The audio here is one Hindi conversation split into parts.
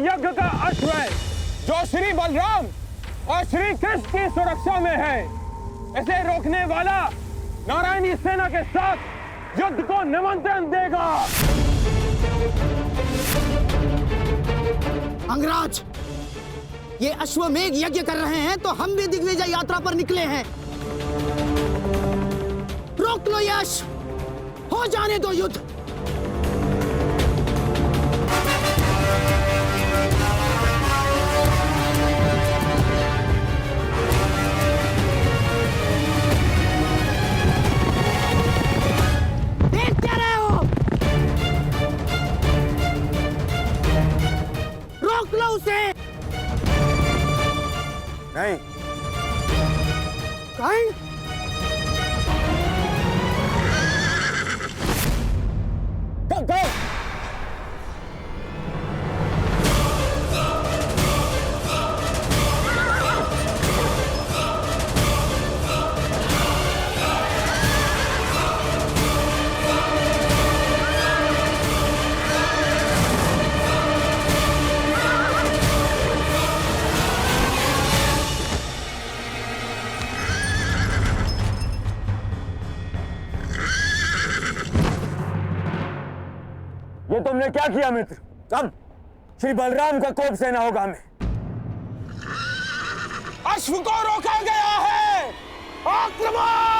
यज्ञ का अश्व है जो श्री बलराम और श्री कृष्ण की सुरक्षा में है। इसे रोकने वाला नारायणी सेना के साथ युद्ध को निमंत्रण देगा। अंगराज, ये अश्वमेघ यज्ञ कर रहे हैं तो हम भी दिग्विजय यात्रा पर निकले हैं। रोक लो यश, हो जाने दो युद्ध। देख क्या रहे हो? रोक लो उसे। नहीं। नहीं? Go! ये तुमने क्या किया मित्र? अब श्री बलराम का कोप सेना होगा हमें। अश्व को रोका गया है। आक्रमण!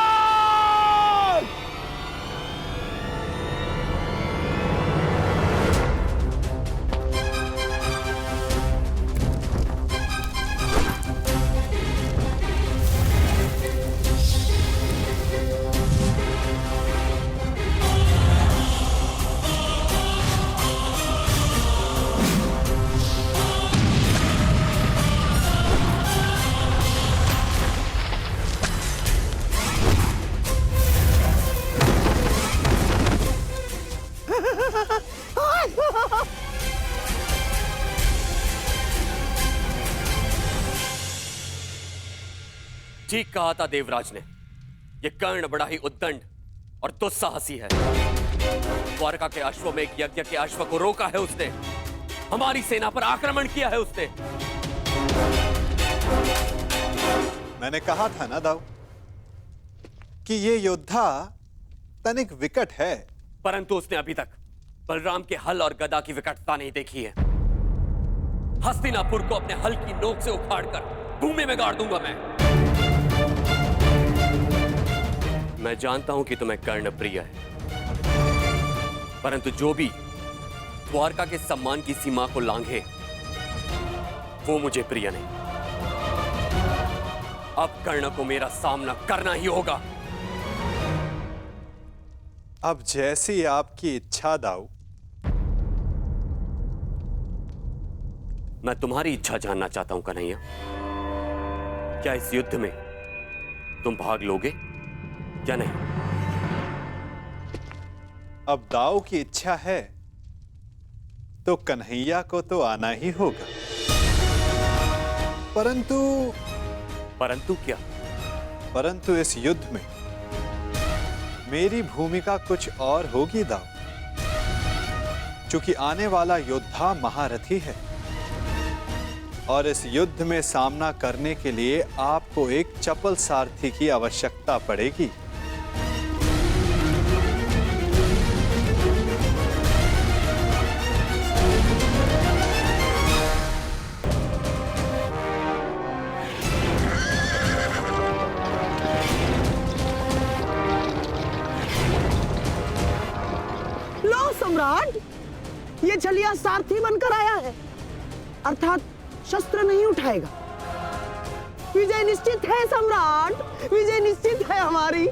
ठीक कहा था देवराज ने। यह कर्ण बड़ा ही उद्दंड और दुस्साहसी है। द्वारका के अश्वमेघ यज्ञ के अश्व को रोका है उसने। हमारी सेना पर आक्रमण किया है उसने। मैंने कहा था ना दाऊ कि ये योद्धा तनिक विकट है। परंतु उसने अभी तक बलराम के हल और गदा की विकटता नहीं देखी है। हस्तिनापुर को अपने हल की नोक से उखाड़कर भूमि में गाड़ दूंगा मैं जानता हूं कि तुम्हें कर्ण प्रिय है, परंतु जो भी द्वारका के सम्मान की सीमा को लांघे वो मुझे प्रिय नहीं। अब कर्ण को मेरा सामना करना ही होगा। अब जैसी आपकी इच्छा दाऊ। मैं तुम्हारी इच्छा जानना चाहता हूं कन्हैया। क्या इस युद्ध में तुम भाग लोगे या नहीं? अब दाऊ की इच्छा है तो कन्हैया को तो आना ही होगा। परंतु क्या? परंतु इस युद्ध में मेरी भूमिका कुछ और होगी दाऊ। चूंकि आने वाला योद्धा महारथी है और इस युद्ध में सामना करने के लिए आपको एक चपल सारथी की आवश्यकता पड़ेगी। लो सम्राट, ये छलिया सारथी बनकर आया है, अर्थात शस्त्र नहीं उठाएगा। विजय निश्चित है सम्राट, विजय निश्चित है हमारी।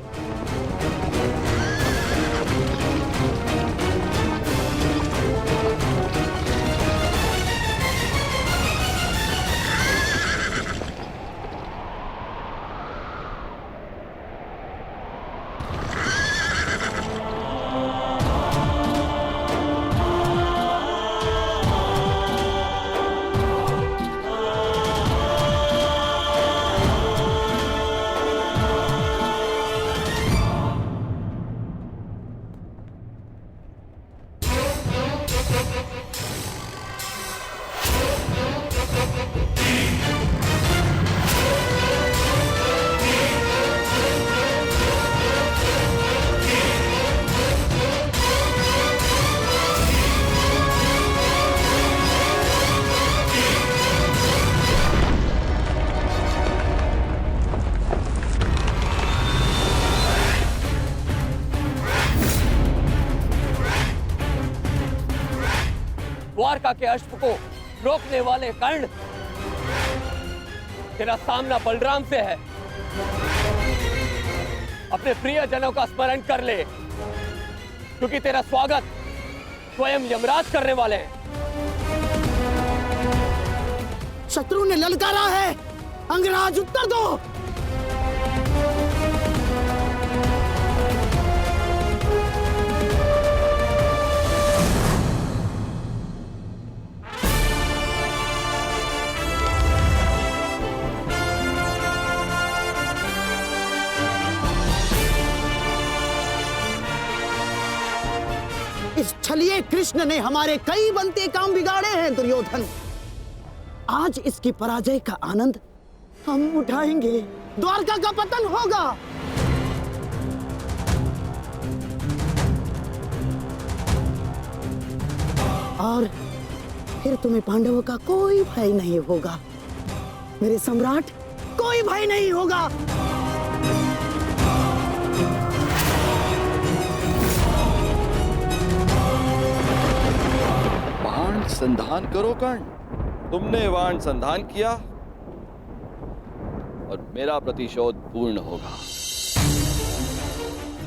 द्वारका के अश्व को रोकने वाले कर्ण, तेरा सामना बलराम से है। अपने प्रियजनों का स्मरण कर ले, क्योंकि तेरा स्वागत स्वयं यमराज करने वाले हैं। शत्रु ने ललकारा है, अंगराज उत्तर दो। इस छलिए कृष्ण ने हमारे कई बनते काम बिगाड़े हैं दुर्योधन। आज इसकी पराजय का आनंद हम उठाएंगे। द्वारका का पतन होगा। और फिर तुम्हें पांडवों का कोई भय नहीं होगा। मेरे सम्राट, कोई भय नहीं होगा। बाण संधान करो कर्ण। तुमने वाण संधान किया और मेरा प्रतिशोध पूर्ण होगा।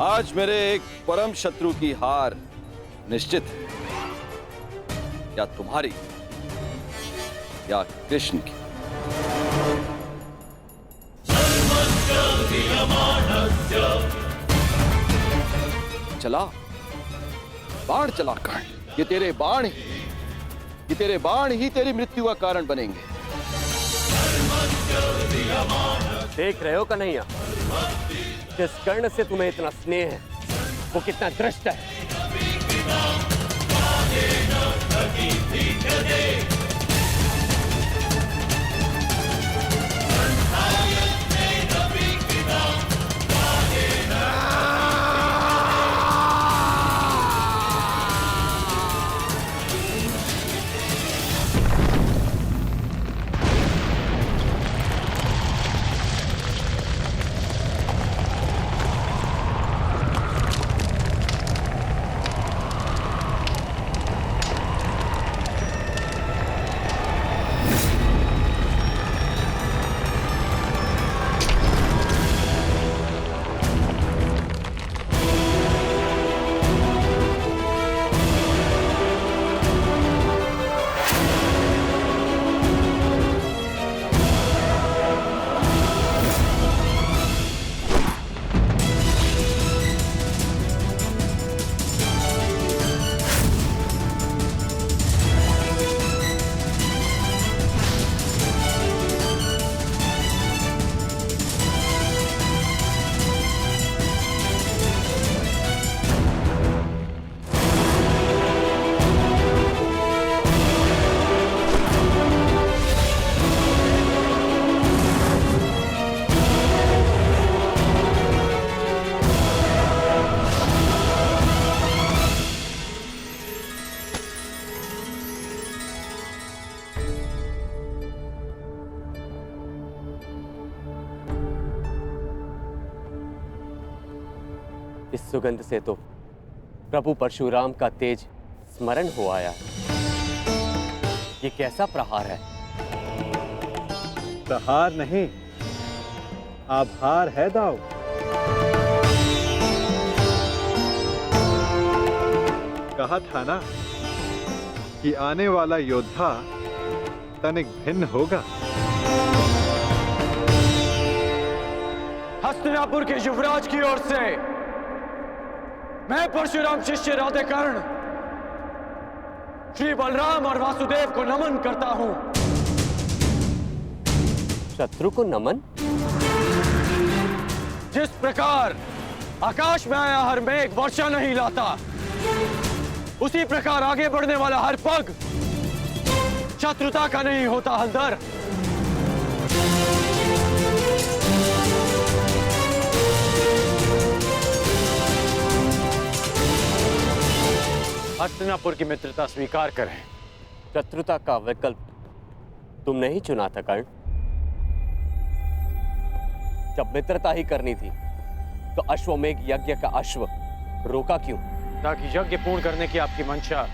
आज मेरे एक परम शत्रु की हार निश्चित है, या तुम्हारी या कृष्ण की। चला बाण चला कर्ण। ये तेरे बाण ही तेरी मृत्यु का कारण बनेंगे। देख रहे हो कन्हैया, जिस कर्ण से तुम्हें इतना स्नेह है वो कितना दृष्ट है। इस सुगंध से तो प्रभु परशुराम का तेज स्मरण हो आया। ये कैसा प्रहार है? प्रहार नहीं, आभार है दाऊ। कहा था ना कि आने वाला योद्धा तनिक भिन्न होगा। हस्तिनापुर के युवराज की ओर से मैं परशुराम शिष्य राधेकर्ण श्री बलराम और वासुदेव को नमन करता हूं। शत्रु को नमन? जिस प्रकार आकाश में आया हर मेघ वर्षा नहीं लाता, उसी प्रकार आगे बढ़ने वाला हर पग शत्रुता का नहीं होता हलदर। हस्तिनापुर की मित्रता स्वीकार करें। शत्रुता का विकल्प तुमने ही चुना था कर्ण। जब मित्रता ही करनी थी तो अश्वमेघ यज्ञ का अश्व रोका क्यों? ताकि यज्ञ पूर्ण करने की आपकी मंशा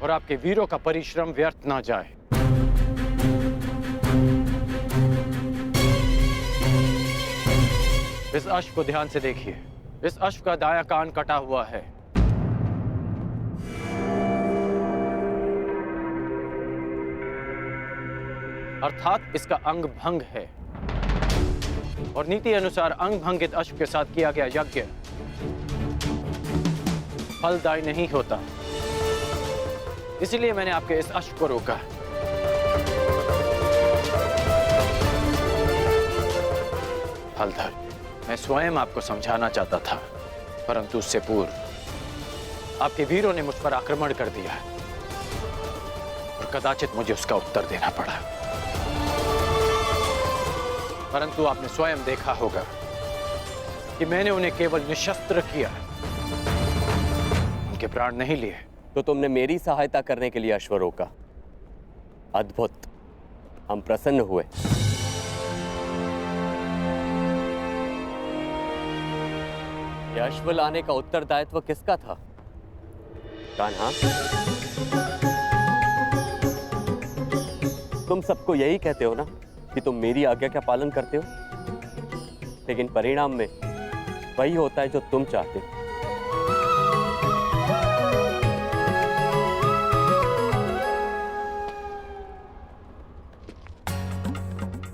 और आपके वीरों का परिश्रम व्यर्थ ना जाए। इस अश्व को ध्यान से देखिए। इस अश्व का दायां कान कटा हुआ है। अर्थात इसका अंग भंग है और नीति अनुसार अंग भंगित अश्व के साथ किया गया यज्ञ फलदायी नहीं होता। इसलिए मैंने आपके इस अश्व को रोका। हलधर, मैं स्वयं आपको समझाना चाहता था, परंतु उससे पूर्व आपके वीरों ने मुझ पर आक्रमण कर दिया और कदाचित मुझे उसका उत्तर देना पड़ा। परंतु आपने स्वयं देखा होगा कि मैंने उन्हें केवल निशस्त्र किया, उनके प्राण नहीं लिए। तो तुमने मेरी सहायता करने के लिए अश्व रोका। अद्भुत, हम प्रसन्न हुए। यह अश्व लाने का उत्तरदायित्व किसका था? कान्हा, तुम सबको यही कहते हो ना कि तुम मेरी आज्ञा का पालन करते हो, लेकिन परिणाम में वही होता है जो तुम चाहते हो।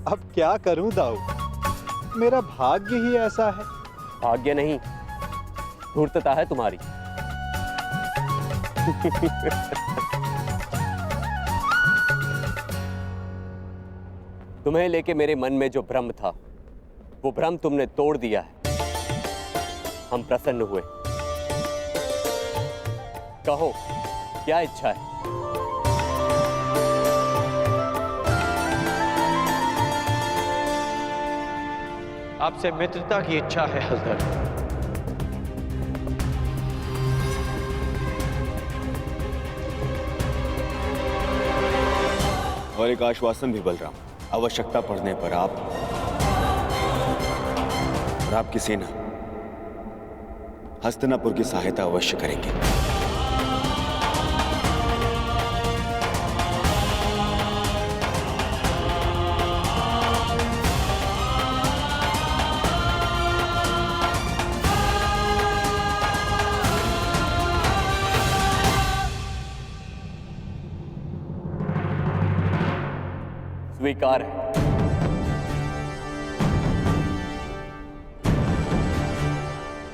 अब क्या करूं दाऊ, मेरा भाग्य ही ऐसा है। भाग्य नहीं, धूर्तता है तुम्हारी। तुम्हें लेके मेरे मन में जो भ्रम था, वो भ्रम तुमने तोड़ दिया है। हम प्रसन्न हुए। कहो, क्या इच्छा है? आपसे मित्रता की इच्छा है हलधर। और एक आश्वासन भी बलराम, आवश्यकता पड़ने पर आप और आपकी सेना हस्तिनापुर की सहायता अवश्य करेंगे। स्वीकार है।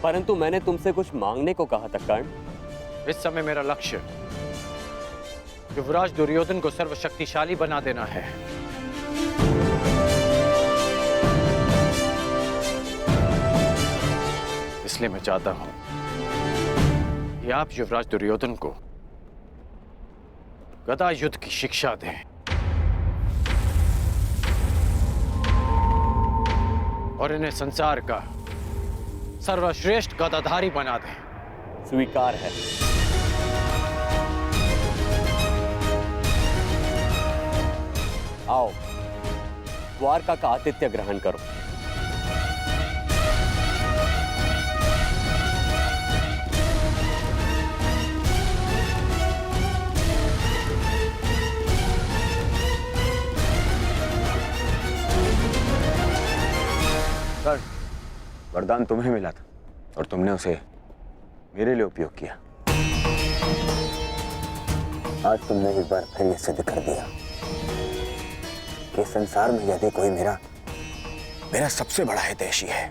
परंतु मैंने तुमसे कुछ मांगने को कहा था कर्ण। इस समय मेरा लक्ष्य युवराज दुर्योधन को सर्वशक्तिशाली बना देना है। इसलिए मैं चाहता हूं कि आप युवराज दुर्योधन को गदा युद्ध की शिक्षा दें और इन्हें संसार का सर्वश्रेष्ठ गदाधारी बना दें। स्वीकार है। आओ, द्वारका का आतिथ्य ग्रहण करो। वरदान तुम्हें मिला था और तुमने उसे मेरे लिए उपयोग किया। आज तुमने एक बार फिर ये सिद्ध कर दिया कि संसार में यदि कोई मेरा सबसे बड़ा हितैषी है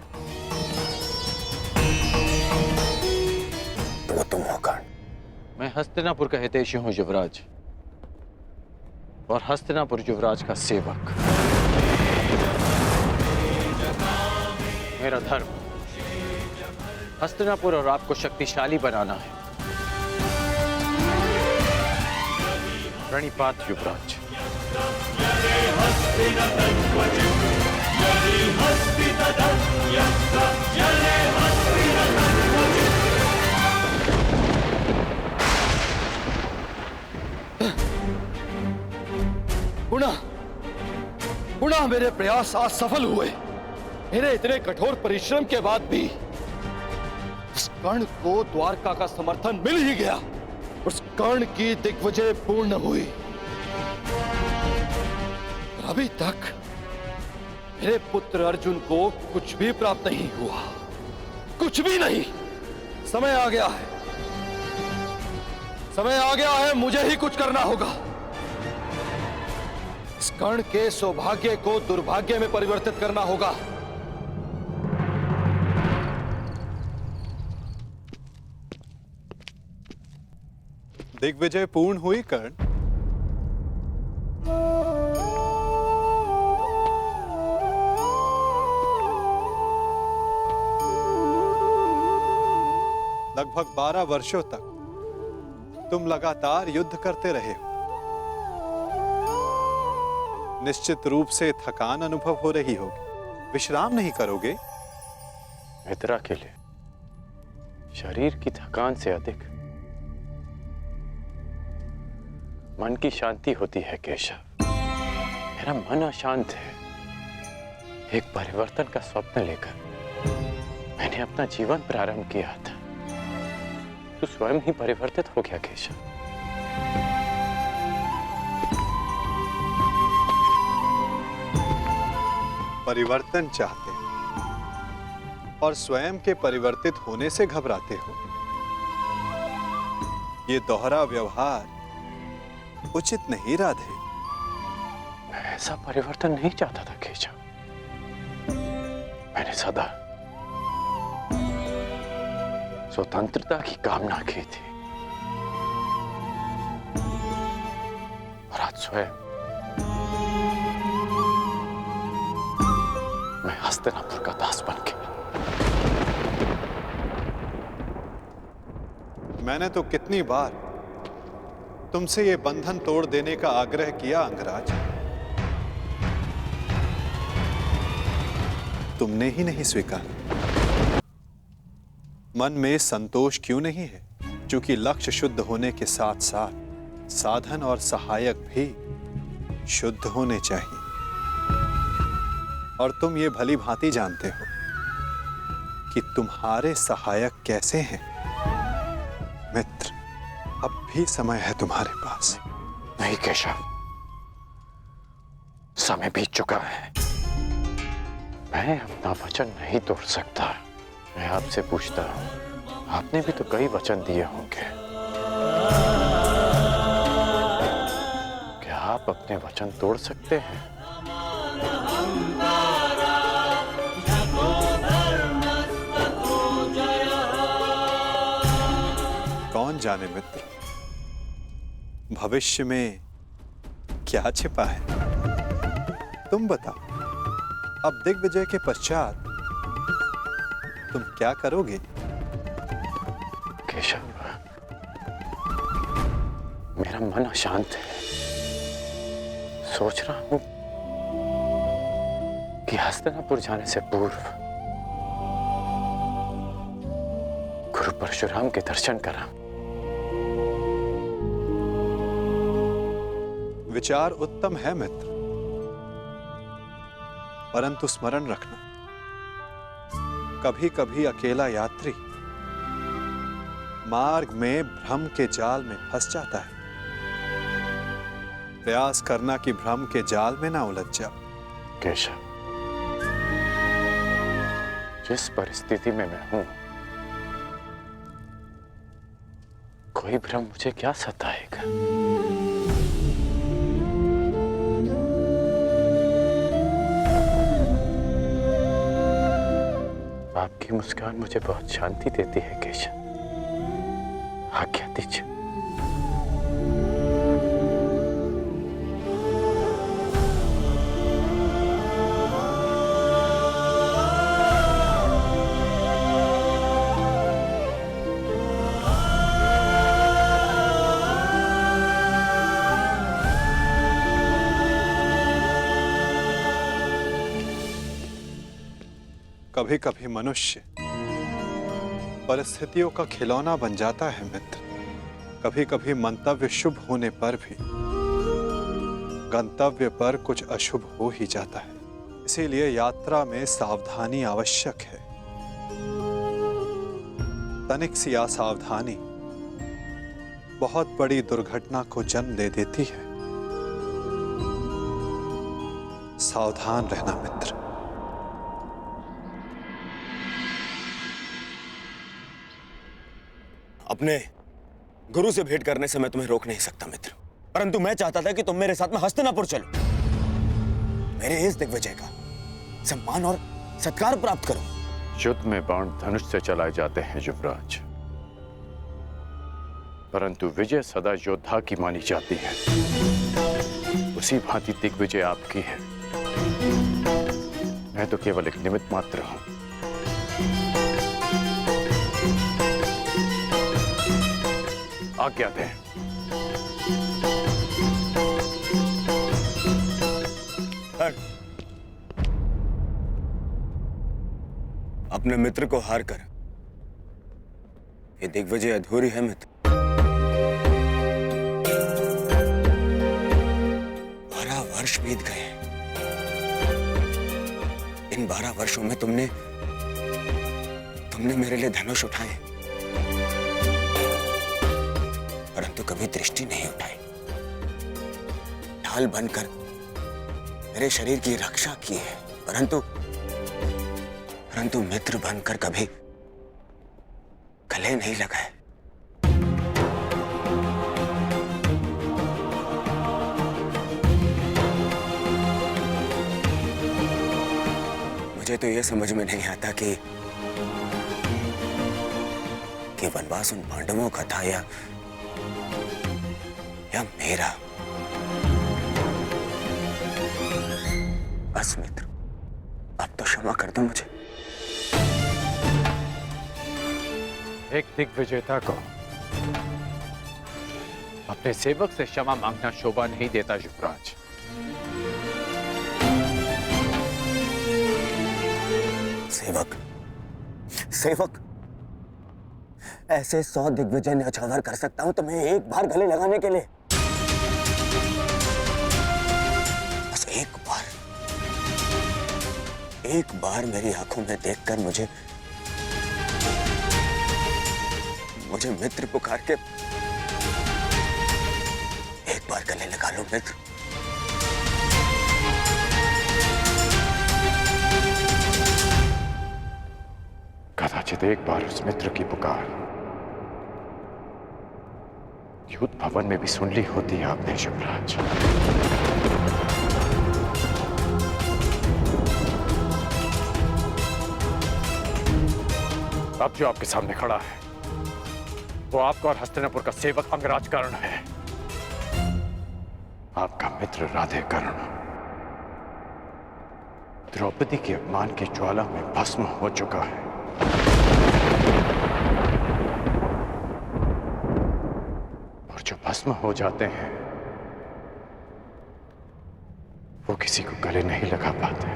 तो वो तुम हो कर्ण। मैं हस्तिनापुर का हितैषी हूं युवराज, और हस्तिनापुर युवराज का सेवक। मेरा धर्म हस्तिनापुर और आपको शक्तिशाली बनाना है। प्रणिपात युवराज। पुनः मेरे प्रयास आज सफल हुए। मेरे इतने कठोर परिश्रम के बाद भी इस कर्ण को द्वारका का समर्थन मिल ही गया। उस कर्ण की दिग्विजय पूर्ण हुई, और अभी तक मेरे पुत्र अर्जुन को कुछ भी प्राप्त नहीं हुआ, कुछ भी नहीं। समय आ गया है, समय आ गया है, मुझे ही कुछ करना होगा। इस कर्ण के सौभाग्य को दुर्भाग्य में परिवर्तित करना होगा। दिग्विजय पूर्ण हुई कर्ण। लगभग 12 वर्षों तक तुम लगातार युद्ध करते रहे हो। निश्चित रूप से थकान अनुभव हो रही होगी। विश्राम नहीं करोगे? मित्रा के लिए शरीर की थकान से अधिक मन की शांति होती है केशव। मेरा मन अशांत है। एक परिवर्तन का स्वप्न लेकर मैंने अपना जीवन प्रारंभ किया था। तू स्वयं ही परिवर्तित हो गया केशव। परिवर्तन चाहते हो और स्वयं के परिवर्तित होने से घबराते हो। ये दोहरा व्यवहार उचित नहीं राधे। मैं ऐसा परिवर्तन नहीं चाहता था केशव। मैंने सदा स्वतंत्रता की कामना की थी, और आज स्वयं मैं हस्तिनापुर का दास बन गया। मैंने तो कितनी बार तुमसे ये बंधन तोड़ देने का आग्रह किया अंगराज, तुमने ही नहीं स्वीकारा। मन में संतोष क्यों नहीं है? क्योंकि लक्ष्य शुद्ध होने के साथ साथ साधन और सहायक भी शुद्ध होने चाहिए। और तुम ये भली भांति जानते हो कि तुम्हारे सहायक कैसे हैं। मित्र, अब भी समय है तुम्हारे पास। नहीं केशव, समय बीत चुका है। मैं अपना वचन नहीं तोड़ सकता। मैं आपसे पूछता हूं, आपने भी तो कई वचन दिए होंगे। क्या आप अपने वचन तोड़ सकते हैं? कौन जाने मित्र, भविष्य में क्या छिपा है। तुम बताओ, अब दिग्विजय के पश्चात तुम क्या करोगे? केशव, मेरा मन अशांत है। सोच रहा हूं कि हस्तिनापुर जाने से पूर्व गुरु परशुराम के दर्शन करा। विचार उत्तम है मित्र, परंतु स्मरण रखना, कभी कभी अकेला यात्री मार्ग में भ्रम के जाल में फंस जाता है। प्रयास करना कि भ्रम के जाल में ना उलझ जाओ। केशव, जिस परिस्थिति में मैं हूं, कोई भ्रम मुझे क्या सताएगा। आपकी मुस्कान मुझे बहुत शांति देती है केशव। आज्ञा दीजिए। कभी कभी मनुष्य परिस्थितियों का खिलौना बन जाता है मित्र। कभी कभी मंतव्य शुभ होने पर भी गंतव्य पर कुछ अशुभ हो ही जाता है। इसीलिए यात्रा में सावधानी आवश्यक है। तनिक सी असावधानी बहुत बड़ी दुर्घटना को जन्म दे देती है। सावधान रहना मित्र। अपने गुरु से भेंट करने से मैं तुम्हें रोक नहीं सकता मित्र, परंतु मैं चाहता था कि तुम मेरे साथ में हस्तिनापुर चलो, मेरे इस दिग्विजय का सम्मान और सत्कार प्राप्त करो। युद्ध में बाण धनुष से चलाए जाते हैं युवराज, परंतु विजय सदा योद्धा की मानी जाती है। उसी भांति दिग्विजय आपकी है। मैं तो केवल एक निमित्त मात्र हूं। आज्ञा दें। अपने मित्र को हार कर ये दिग्विजय अधूरी है मित्र। 12 वर्ष बीत गए। इन 12 वर्षों में तुमने मेरे लिए धनुष उठाए, परंतु कभी दृष्टि नहीं उठाई। ढाल बनकर मेरे शरीर की रक्षा की है, परंतु मित्र बनकर कभी गले नहीं लगाए। मुझे तो यह समझ में नहीं आता कि वनवास उन पांडवों का था या मेरा। बस मित्र, अब तो क्षमा कर दो मुझे। एक दिग्विजेता को अपने सेवक से क्षमा मांगना शोभा नहीं देता युवराज। सेवक ऐसे 100 दिग्विजय न्यौछावर कर सकता हूं तुम्हें एक बार गले लगाने के लिए। बस एक बार मेरी आंखों में देखकर मुझे मित्र पुकार के एक बार गले लगा लो मित्र। कदाचित एक बार उस मित्र की पुकार युद्ध भवन में भी सुन ली होती आपने युवराज। अब जो आपके सामने खड़ा है वो आपका और हस्तिनापुर का सेवक अंगराज कर्ण है, आपका मित्र राधे कर्ण। द्रौपदी के अपमान की ज्वाला में भस्म हो चुका है। और जो भस्म हो जाते हैं वो किसी को गले नहीं लगा पाते।